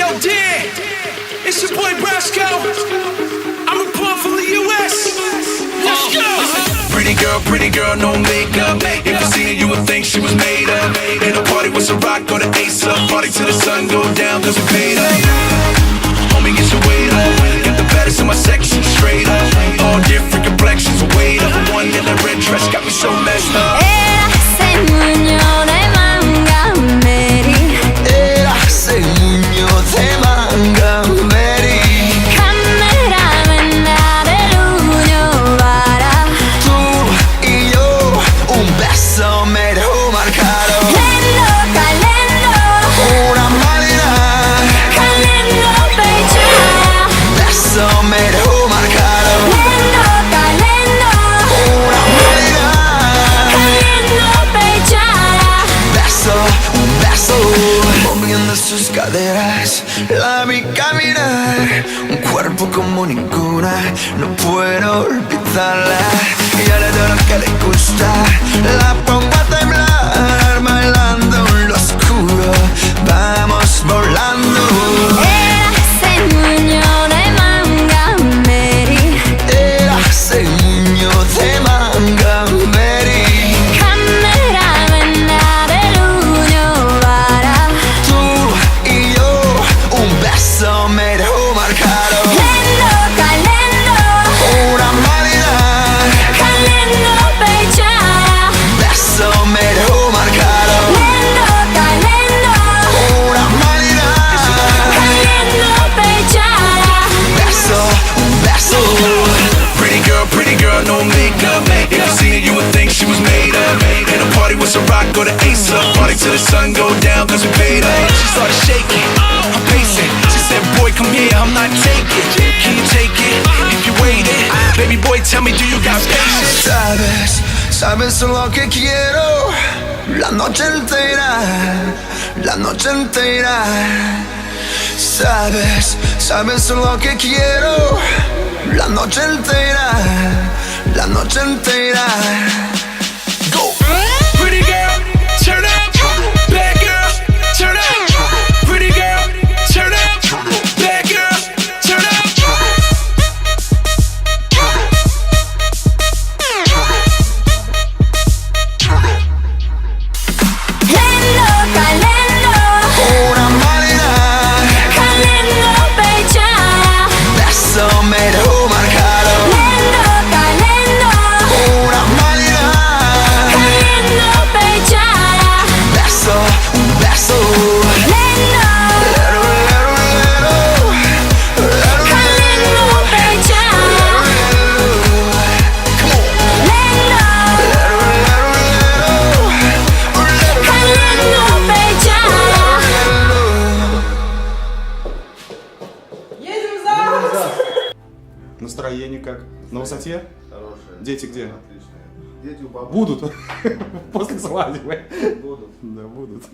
Yo, Dan, it's your boy Brasco. I'm reporting from the US. Let's go. Pretty girl, no makeup. If you see her, you would think she was made up. In a party with some rock or the ace up. Party till the sun go down, cause we paid up. Homie, get your weight up. Got the baddest in my section, straight up. All different complexions, weight up. One in a red dress got me so messed up. La vi caminar, un cuerpo como ninguna, no puedo olvidarla. Y ahora de lo que le gusta, la pongo a temblar, bailando en lo oscuro, vamos volando. Era ese niño de manga Mary. Era ese niño de manga Mary. No makeup. If you see her, you would think she was made up. In a party with some rock or the ace up. Party till the sun go down, cause we paid up. She started shaking, I'm pacing. She said, boy, come here, I'm not taking. Can you take it, if you waiting? Baby boy, tell me, do you got patience? Sabes lo que quiero. La noche entera, la noche entera. Sabes lo que quiero. La noche entera, la noche entera. Go! Pretty girl, turn up. Bad girl, turn up. Pretty girl, turn up. Bad girl, turn up. Lento, calendo. Una marina. Calendo, pechara. Beso mero. Настроение как? На высоте? Хорошее. Дети где? Отлично. Дети у бабушки. Будут. После свадьбы. Будут. Да, будут.